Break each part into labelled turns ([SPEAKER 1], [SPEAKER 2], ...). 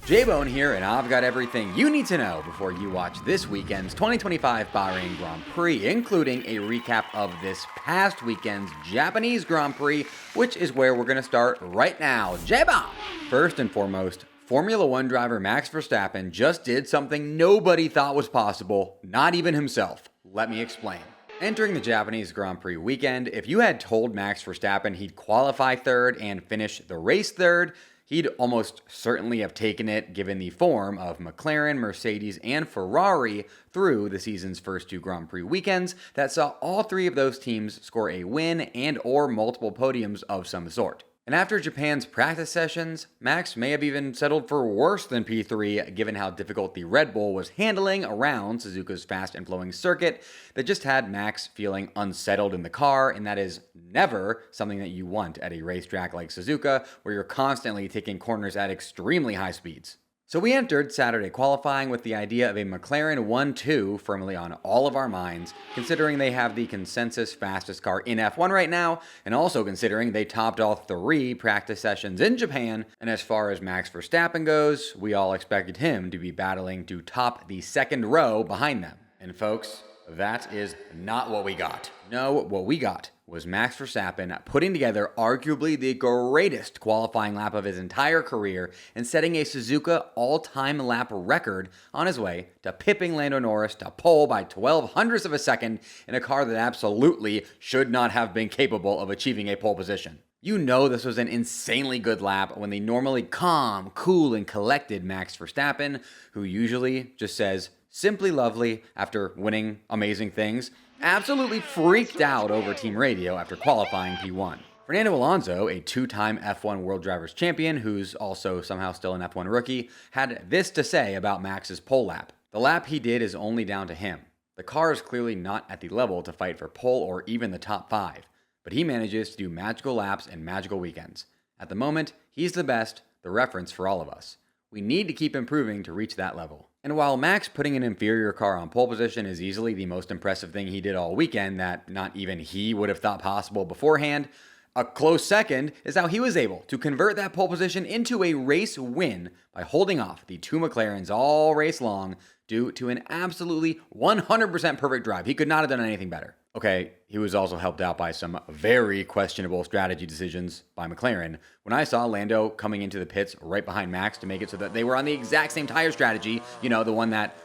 [SPEAKER 1] J-Bone here, and I've got everything you need to know before you watch this weekend's 2025 Bahrain Grand Prix, including a recap of this past weekend's Japanese Grand Prix, which is where we're going to start right now. J-Bone! First and foremost, Formula One driver Max Verstappen just did something nobody thought was possible, not even himself. Let me explain. Entering the Japanese Grand Prix weekend, if you had told Max Verstappen he'd qualify third and finish the race third, he'd almost certainly have taken it given the form of McLaren, Mercedes, and Ferrari through the season's first two Grand Prix weekends that saw all three of those teams score a win and or multiple podiums of some sort. And after Japan's practice sessions, Max may have even settled for worse than P3 given how difficult the Red Bull was handling around Suzuka's fast and flowing circuit that just had Max feeling unsettled in the car, and that is never something that you want at a racetrack like Suzuka where you're constantly taking corners at extremely high speeds. So we entered Saturday qualifying with the idea of a McLaren 1-2 firmly on all of our minds, considering they have the consensus fastest car in F1 right now, and also considering they topped all three practice sessions in Japan, and as far as Max Verstappen goes, we all expected him to be battling to top the second row behind them. And folks, that is not what we got. No, what we got was Max Verstappen putting together arguably the greatest qualifying lap of his entire career and setting a Suzuka all-time lap record on his way to pipping Lando Norris to pole by 0.12 of a second in a car that absolutely should not have been capable of achieving a pole position. You know this was an insanely good lap when the normally calm, cool, and collected Max Verstappen, who usually just says, "Simply lovely," after winning amazing things, absolutely freaked out over team radio after qualifying P1. Fernando Alonso, a two-time F1 World Drivers' Champion, who's also somehow still an F1 rookie, had this to say about Max's pole lap. "The lap he did is only down to him. The car is clearly not at the level to fight for pole or even the top 5, but he manages to do magical laps and magical weekends. At the moment, he's the best, the reference for all of us. We need to keep improving to reach that level." And while Max putting an inferior car on pole position is easily the most impressive thing he did all weekend that not even he would have thought possible beforehand, a close second is how he was able to convert that pole position into a race win by holding off the two McLarens all race long due to an absolutely 100% perfect drive. He could not have done anything better. Okay, he was also helped out by some very questionable strategy decisions by McLaren. When I saw Lando coming into the pits right behind Max to make it so that they were on the exact same tire strategy, you know, the one that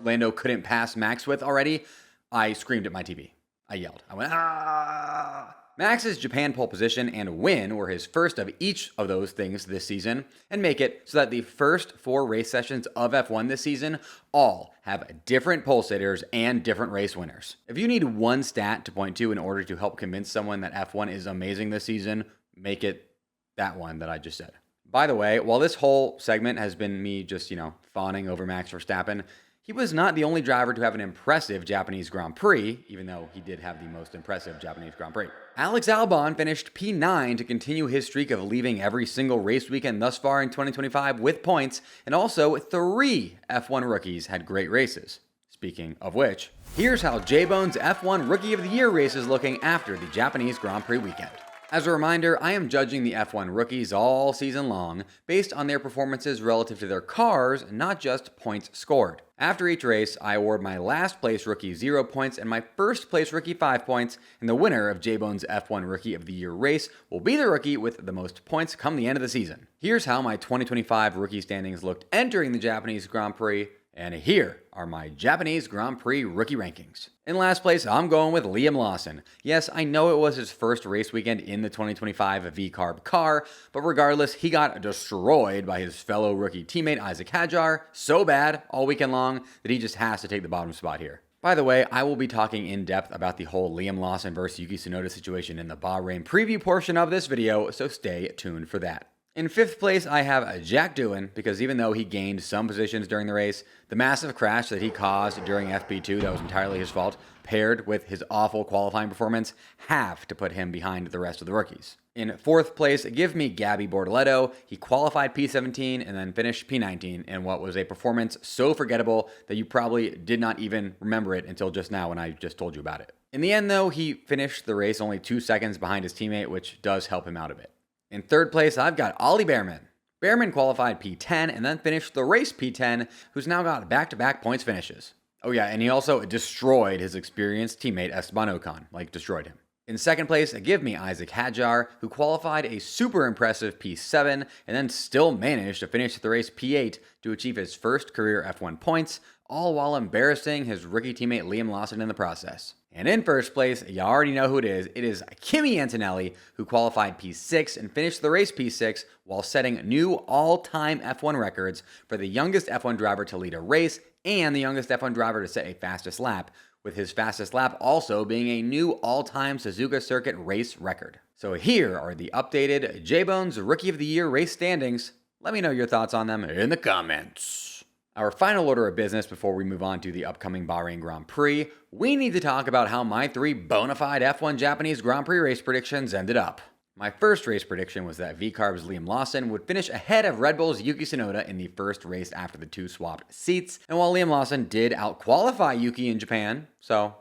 [SPEAKER 1] Lando couldn't pass Max with already, I screamed at my TV. I yelled. I went, "Ah!" Max's Japan pole position and win were his first of each of those things this season, and make it so that the first 4 race sessions of F1 this season all have different pole sitters and different race winners. If you need one stat to point to in order to help convince someone that F1 is amazing this season, make it that one that I just said. By the way, while this whole segment has been me just, fawning over Max Verstappen, he was not the only driver to have an impressive Japanese Grand Prix, even though he did have the most impressive Japanese Grand Prix. Alex Albon finished P9 to continue his streak of leaving every single race weekend thus far in 2025 with points, and also 3 F1 rookies had great races. Speaking of which, here's how J-Bone's F1 Rookie of the Year race is looking after the Japanese Grand Prix weekend. As a reminder, I am judging the F1 rookies all season long based on their performances relative to their cars, not just points scored. After each race, I award my last place rookie 0 points and my first place rookie 5 points, and the winner of J-Bone's F1 Rookie of the Year race will be the rookie with the most points come the end of the season. Here's how my 2025 rookie standings looked entering the Japanese Grand Prix, and here are my Japanese Grand Prix rookie rankings. In last place, I'm going with Liam Lawson. Yes, I know it was his first race weekend in the 2025 V-Carb car, but regardless, he got destroyed by his fellow rookie teammate Isaac Hadjar so bad all weekend long that he just has to take the bottom spot here. By the way, I will be talking in depth about the whole Liam Lawson versus Yuki Tsunoda situation in the Bahrain preview portion of this video, so stay tuned for that. In 5th place, I have Jack Doohan, because even though he gained some positions during the race, the massive crash that he caused during FP2 that was entirely his fault, paired with his awful qualifying performance, have to put him behind the rest of the rookies. In 4th place, give me Gabby Bortoleto. He qualified P17 and then finished P19 in what was a performance so forgettable that you probably did not even remember it until just now when I just told you about it. In the end, though, he finished the race only 2 seconds behind his teammate, which does help him out a bit. In 3rd place, I've got Ollie Behrman. Behrman qualified P10 and then finished the race P10, who's now got back-to-back points finishes. Oh yeah, and he also destroyed his experienced teammate Esteban Ocon, destroyed him. In second place, give me Isaac Hadjar, who qualified a super impressive P7 and then still managed to finish the race P8 to achieve his first career F1 points, all while embarrassing his rookie teammate Liam Lawson in the process. And in first place, you already know who it is Kimi Antonelli, who qualified P6 and finished the race P6 while setting new all-time F1 records for the youngest F1 driver to lead a race and the youngest F1 driver to set a fastest lap, with his fastest lap also being a new all-time Suzuka Circuit race record. So here are the updated J-Bones Rookie of the Year race standings. Let me know your thoughts on them in the comments. Our final order of business before we move on to the upcoming Bahrain Grand Prix, we need to talk about how my 3 bona fide F1 Japanese Grand Prix race predictions ended up. My first race prediction was that VCarb's Liam Lawson would finish ahead of Red Bull's Yuki Tsunoda in the first race after the two swapped seats, and while Liam Lawson did out-qualify Yuki in Japan, so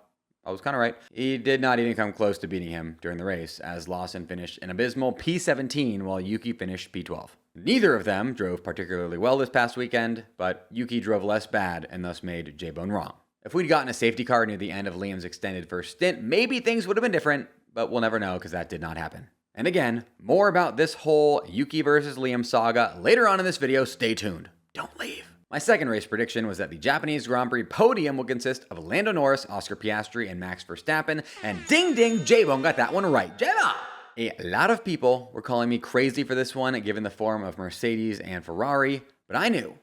[SPEAKER 1] I was kind of right, he did not even come close to beating him during the race, as Lawson finished an abysmal P17 while Yuki finished P12. Neither of them drove particularly well this past weekend, but Yuki drove less bad and thus made J-Bone wrong. If we'd gotten a safety car near the end of Liam's extended first stint, maybe things would have been different, but we'll never know because that did not happen. And again, more about this whole Yuki versus Liam saga later on in this video. Stay tuned. Don't leave. My second race prediction was that the Japanese Grand Prix podium will consist of Lando Norris, Oscar Piastri, and Max Verstappen. And ding ding, J-Bone got that one right. J-Bone! A lot of people were calling me crazy for this one, given the form of Mercedes and Ferrari. But I knew,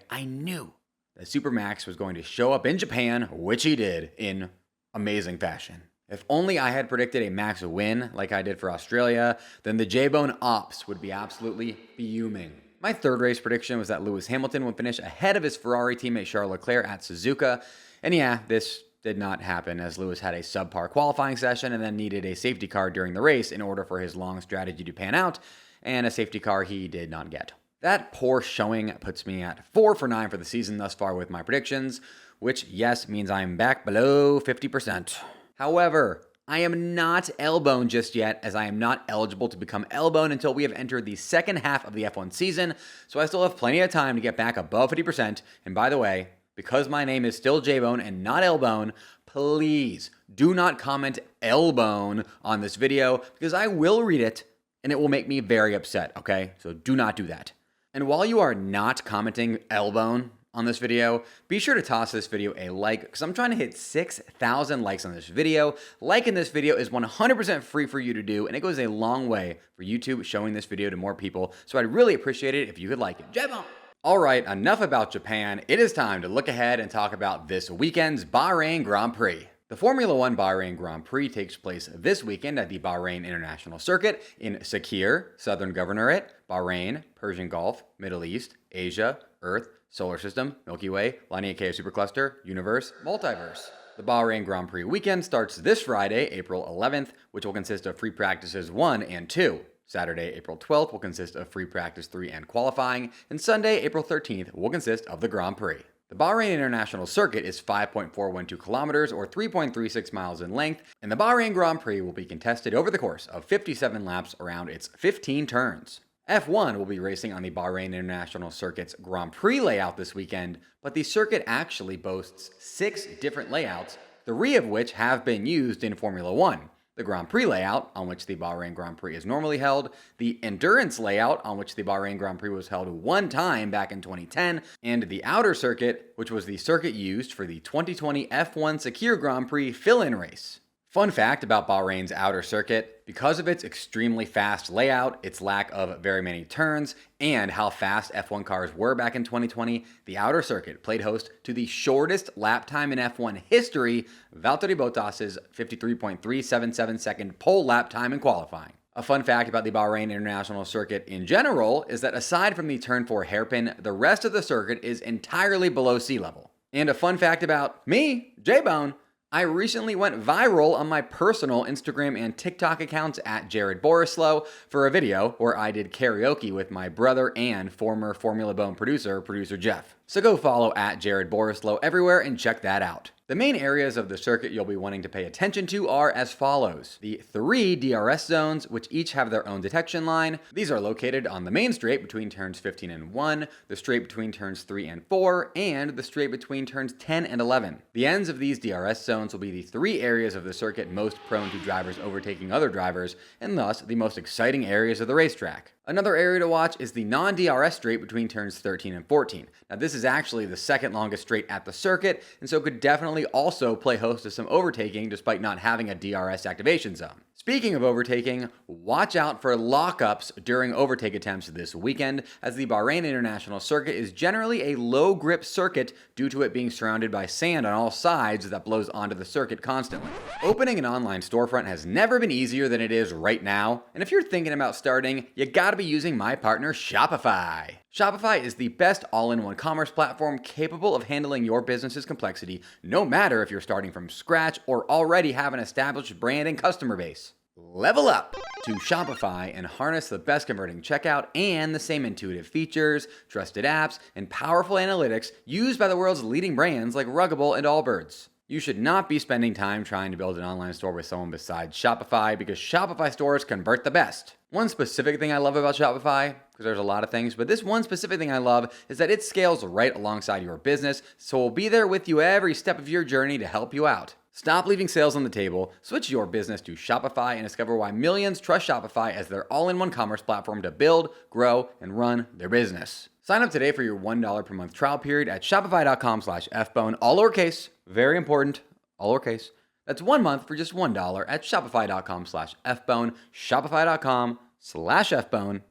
[SPEAKER 1] I knew that Super Max was going to show up in Japan, which he did in amazing fashion. If only I had predicted a Max win like I did for Australia, then the J-Bone Ops would be absolutely fuming. My third race prediction was that Lewis Hamilton would finish ahead of his Ferrari teammate Charles Leclerc at Suzuka. And yeah, this did not happen, as Lewis had a subpar qualifying session and then needed a safety car during the race in order for his long strategy to pan out, and a safety car he did not get. That poor showing puts me at 4 for 9 for the season thus far with my predictions, which, yes, means I'm back below 50%. However, I am not L-Bone just yet, as I am not eligible to become L-Bone until we have entered the second half of the F1 season, so I still have plenty of time to get back above 50%. And by the way, because my name is still J-Bone and not L-Bone, please do not comment L-Bone on this video, because I will read it and it will make me very upset, okay? So do not do that. And while you are not commenting L-Bone on this video, be sure to toss this video a like, because I'm trying to hit 6,000 likes on this video. Liking this video is 100% free for you to do, and it goes a long way for YouTube showing this video to more people, so I'd really appreciate it if you could like it. J-Bone! Alright, enough about Japan. It is time to look ahead and talk about this weekend's Bahrain Grand Prix. The Formula One Bahrain Grand Prix takes place this weekend at the Bahrain International Circuit in Sakir, Southern Governorate, Bahrain, Persian Gulf, Middle East, Asia, Earth, Solar System, Milky Way, Laniakea Supercluster, Universe, Multiverse. The Bahrain Grand Prix weekend starts this Friday, April 11th, which will consist of free practices 1 and 2. Saturday, April 12th will consist of free practice 3 and qualifying, and Sunday, April 13th will consist of the Grand Prix. The Bahrain International Circuit is 5.412 kilometers or 3.36 miles in length, and the Bahrain Grand Prix will be contested over the course of 57 laps around its 15 turns. F1 will be racing on the Bahrain International Circuit's Grand Prix layout this weekend, but the circuit actually boasts 6 different layouts, 3 of which have been used in Formula One. The Grand Prix layout, on which the Bahrain Grand Prix is normally held, the Endurance layout, on which the Bahrain Grand Prix was held one time back in 2010, and the Outer Circuit, which was the circuit used for the 2020 F1 Sakir Grand Prix fill-in race. Fun fact about Bahrain's Outer Circuit: because of its extremely fast layout, its lack of very many turns, and how fast F1 cars were back in 2020, the Outer Circuit played host to the shortest lap time in F1 history, Valtteri Bottas's 53.377 second pole lap time in qualifying. A fun fact about the Bahrain International Circuit in general is that aside from the Turn 4 hairpin, the rest of the circuit is entirely below sea level. And a fun fact about me, J-Bone: I recently went viral on my personal Instagram and TikTok accounts at Jared Borislow for a video where I did karaoke with my brother and former Formula Bone producer Jeff. So go follow at Jared Borislow everywhere and check that out. The main areas of the circuit you'll be wanting to pay attention to are as follows. The 3 DRS zones, which each have their own detection line. These are located on the main straight between turns 15 and 1, the straight between turns 3 and 4, and the straight between turns 10 and 11. The ends of these DRS zones will be the 3 areas of the circuit most prone to drivers overtaking other drivers, and thus the most exciting areas of the racetrack. Another area to watch is the non-DRS straight between turns 13 and 14. Now this is actually the second longest straight at the circuit, and so could definitely also play host to some overtaking despite not having a DRS activation zone. Speaking of overtaking, watch out for lockups during overtake attempts this weekend, as the Bahrain International Circuit is generally a low grip circuit due to it being surrounded by sand on all sides that blows onto the circuit constantly. Opening an online storefront has never been easier than it is right now, and if you're thinking about starting, you gotta be using my partner Shopify. Shopify is the best all-in-one commerce platform capable of handling your business's complexity, no matter if you're starting from scratch or already have an established brand and customer base. Level up to Shopify and harness the best converting checkout and the same intuitive features, trusted apps, and powerful analytics used by the world's leading brands like Ruggable and Allbirds. You should not be spending time trying to build an online store with someone besides Shopify, because Shopify stores convert the best. One specific thing I love about Shopify, because there's a lot of things, but this one specific thing I love is that it scales right alongside your business, so we'll be there with you every step of your journey to help you out. Stop leaving sales on the table, switch your business to Shopify, and discover why millions trust Shopify as their all-in-one commerce platform to build, grow, and run their business. Sign up today for your $1 per month trial period at shopify.com/fbone, all lowercase, very important, all lowercase. That's 1 month for just $1 at shopify.com/fbone, shopify.com/fbone.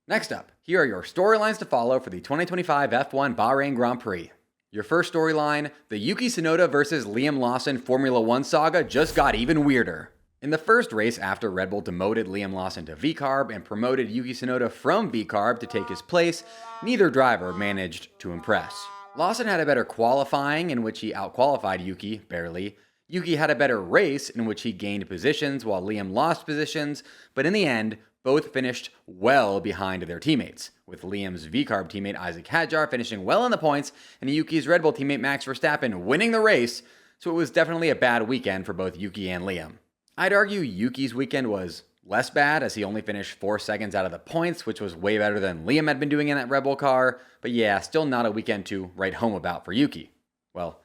[SPEAKER 1] Next up, here are your storylines to follow for the 2025 F1 Bahrain Grand Prix. Your first storyline, the Yuki Tsunoda versus Liam Lawson Formula 1 saga just got even weirder. In the first race after Red Bull demoted Liam Lawson to VCARB and promoted Yuki Tsunoda from VCARB to take his place, neither driver managed to impress. Lawson had a better qualifying, in which he outqualified Yuki, barely. Yuki had a better race, in which he gained positions while Liam lost positions, but in the end, both finished well behind their teammates, with Liam's VCARB teammate Isaac Hadjar finishing well in the points and Yuki's Red Bull teammate Max Verstappen winning the race, so it was definitely a bad weekend for both Yuki and Liam. I'd argue Yuki's weekend was less bad, as he only finished 4 seconds out of the points, which was way better than Liam had been doing in that Red Bull car, but yeah, still not a weekend to write home about for Yuki. Well,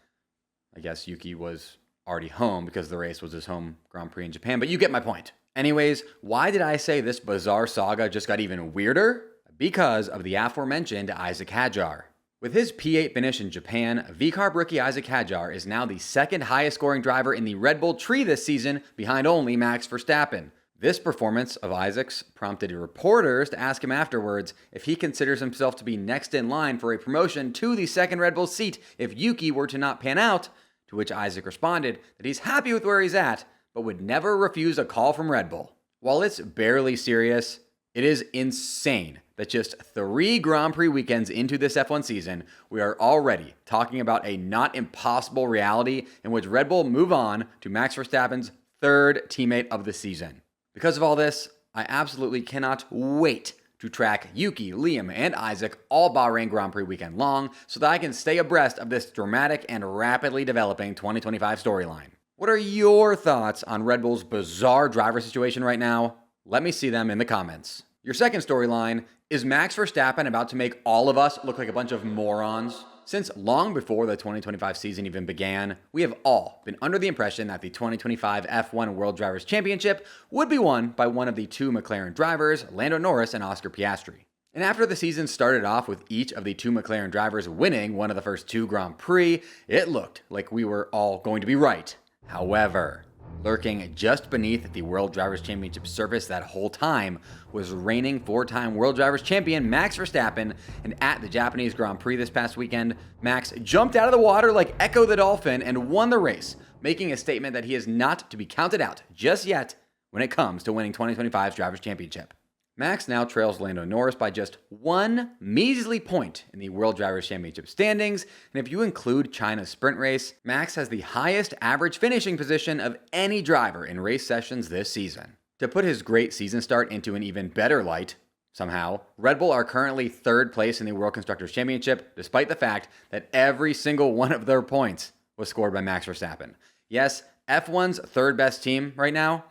[SPEAKER 1] I guess Yuki was already home because the race was his home Grand Prix in Japan, but you get my point. Anyways, why did I say this bizarre saga just got even weirder? Because of the aforementioned Isaac Hadjar. With his P8 finish in Japan, VCARB rookie Isaac Hadjar is now the second highest scoring driver in the Red Bull tree this season, behind only Max Verstappen. This performance of Isaac's prompted reporters to ask him afterwards if he considers himself to be next in line for a promotion to the second Red Bull seat if Yuki were to not pan out, to which Isaac responded that he's happy with where he's at, but would never refuse a call from Red Bull. While it's barely serious, it is insane that just 3 Grand Prix weekends into this F1 season, we are already talking about a not impossible reality in which Red Bull move on to Max Verstappen's 3rd teammate of the season. Because of all this, I absolutely cannot wait to track Yuki, Liam, and Isaac all Bahrain Grand Prix weekend long so that I can stay abreast of this dramatic and rapidly developing 2025 storyline. What are your thoughts on Red Bull's bizarre driver situation right now? Let me see them in the comments. Your second storyline, is Max Verstappen about to make all of us look like a bunch of morons? Since long before the 2025 season even began, we have all been under the impression that the 2025 F1 World Drivers' Championship would be won by one of the 2 McLaren drivers, Lando Norris and Oscar Piastri. And after the season started off with each of the 2 McLaren drivers winning one of the first 2 Grand Prix, it looked like we were all going to be right. However, lurking just beneath the World Drivers' Championship surface that whole time was reigning 4-time World Drivers' Champion Max Verstappen, and at the Japanese Grand Prix this past weekend, Max jumped out of the water like Echo the Dolphin and won the race, making a statement that he is not to be counted out just yet when it comes to winning 2025's Drivers' Championship. Max now trails Lando Norris by just 1 measly point in the World Drivers' Championship standings, and if you include China's sprint race, Max has the highest average finishing position of any driver in race sessions this season. To put his great season start into an even better light, Somehow, Red Bull are currently third place in the World Constructors' Championship, despite the fact that every single one of their points was scored by Max Verstappen. Yes, F1's third best team right now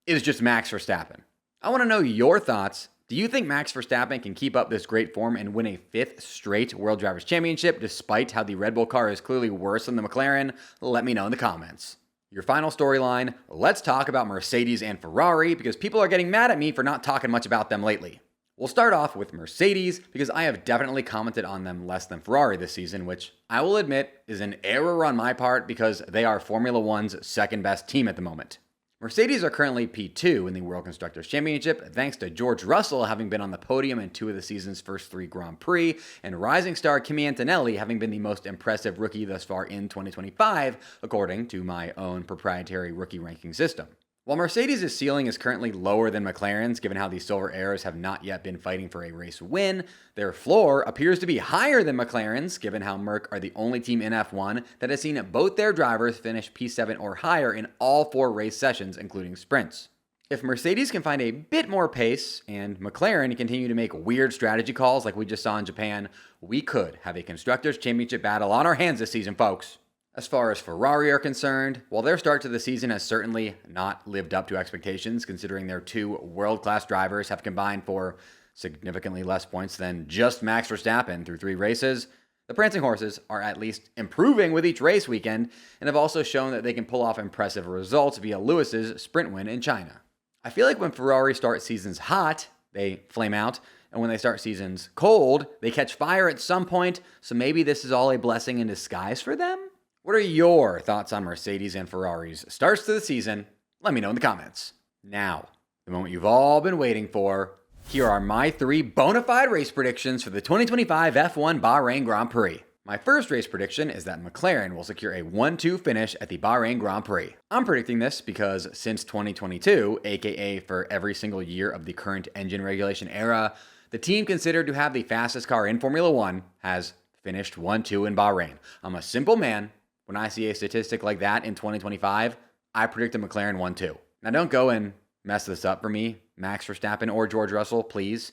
[SPEAKER 1] is just Max Verstappen. I want to know your thoughts. Do you think Max Verstappen can keep up this great form and win a 5th straight World Drivers' Championship, despite how the Red Bull car is clearly worse than the McLaren? Let me know in the comments. Your final storyline, let's talk about Mercedes and Ferrari, because people are getting mad at me for not talking much about them lately. We'll start off with Mercedes, because I have definitely commented on them less than Ferrari this season, which I will admit is an error on my part because they are Formula One's second best team at the moment. Mercedes are currently P2 in the World Constructors' Championship, thanks to George Russell having been on the podium in 2 of the season's first 3 Grand Prix, and rising star Kimi Antonelli having been the most impressive rookie thus far in 2025, according to my own proprietary rookie ranking system. While Mercedes' ceiling is currently lower than McLaren's, given how the Silver Arrows have not yet been fighting for a race win, their floor appears to be higher than McLaren's, given how Merc are the only team in F1 that has seen both their drivers finish P7 or higher in all 4 race sessions, including sprints. If Mercedes can find a bit more pace, and McLaren continue to make weird strategy calls like we just saw in Japan, we could have a Constructors' Championship battle on our hands this season, folks. As far as Ferrari are concerned, while their start to the season has certainly not lived up to expectations, considering their 2 world-class drivers have combined for significantly less points than just Max Verstappen through 3 races, the Prancing Horses are at least improving with each race weekend and have also shown that they can pull off impressive results via Lewis's sprint win in China. I feel like when Ferrari start seasons hot, they flame out, and when they start seasons cold, they catch fire at some point, so maybe this is all a blessing in disguise for them? What are your thoughts on Mercedes and Ferrari's starts to the season? Let me know in the comments. Now, the moment you've all been waiting for. Here are my 3 bona fide race predictions for the 2025 F1 Bahrain Grand Prix. My first race prediction is that McLaren will secure a 1-2 finish at the Bahrain Grand Prix. I'm predicting this because since 2022, aka for every single year of the current engine regulation era, the team considered to have the fastest car in Formula 1 has finished 1-2 in Bahrain. I'm a simple man. When I see a statistic like that in 2025, I predict a McLaren 1-2. Now don't go and mess this up for me, Max Verstappen or George Russell, please.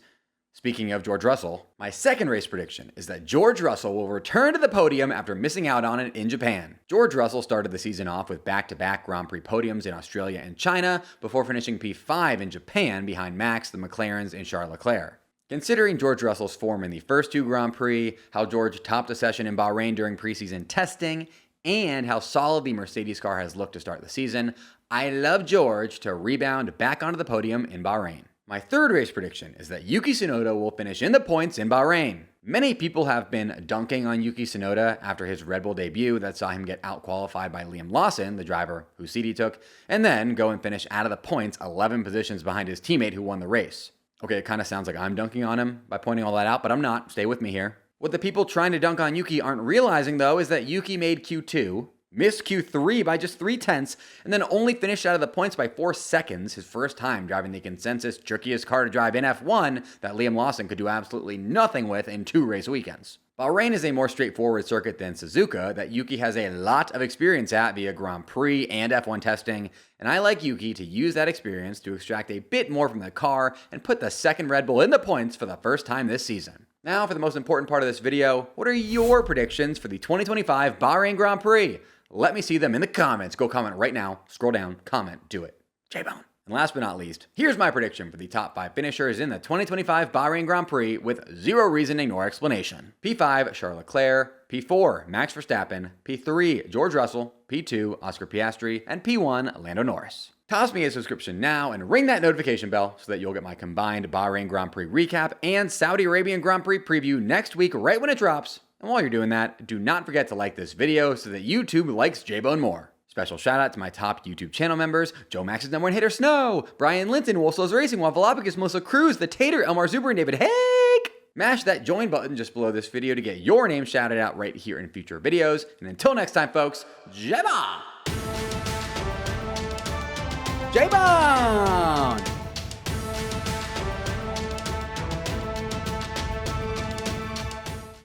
[SPEAKER 1] Speaking of George Russell, my second race prediction is that George Russell will return to the podium after missing out on it in Japan. George Russell started the season off with back-to-back Grand Prix podiums in Australia and China before finishing P5 in Japan behind Max, the McLarens, and Charles Leclerc. Considering George Russell's form in the first 2 Grand Prix, how George topped a session in Bahrain during preseason testing, and how solid the Mercedes car has looked to start the season, I love George to rebound back onto the podium in Bahrain. My third race prediction is that Yuki Tsunoda will finish in the points in Bahrain. Many people have been dunking on Yuki Tsunoda after his Red Bull debut that saw him get out-qualified by Liam Lawson, the driver whose seat he took, and then go and finish out of the points 11 positions behind his teammate who won the race. Okay, it kind of sounds like I'm dunking on him by pointing all that out, but I'm not. Stay with me here. What the people trying to dunk on Yuki aren't realizing, though, is that Yuki made Q2, missed Q3 by just 0.3, and then only finished out of the points by 4 seconds, his first time driving the consensus trickiest car to drive in F1 that Liam Lawson could do absolutely nothing with in 2 race weekends. Bahrain is a more straightforward circuit than Suzuka that Yuki has a lot of experience at via Grand Prix and F1 testing, and I like Yuki to use that experience to extract a bit more from the car and put the second Red Bull in the points for the first time this season. Now for the most important part of this video, what are your predictions for the 2025 Bahrain Grand Prix? Let me see them in the comments. Go comment right now. Scroll down, comment, do it. J-Bone. And last but not least, here's my prediction for the top 5 finishers in the 2025 Bahrain Grand Prix with zero reasoning nor explanation. P5, Charles Leclerc. P4, Max Verstappen. P3, George Russell. P2, Oscar Piastri. And P1, Lando Norris. Toss me a subscription now and ring that notification bell so that you'll get my combined Bahrain Grand Prix recap and Saudi Arabian Grand Prix preview next week right when it drops. And while you're doing that, do not forget to like this video so that YouTube likes J-Bone more. Special shout out to my top YouTube channel members, Joe Max's #1 hitter Snow, Brian Linton, Wolfslows Racing, Waffleopicus, Melissa Cruz, The Tater, Elmar Zuber, and David Hake. Mash that join button just below this video to get your name shouted out right here in future videos. And until next time, folks, J-Bone! J-Bone!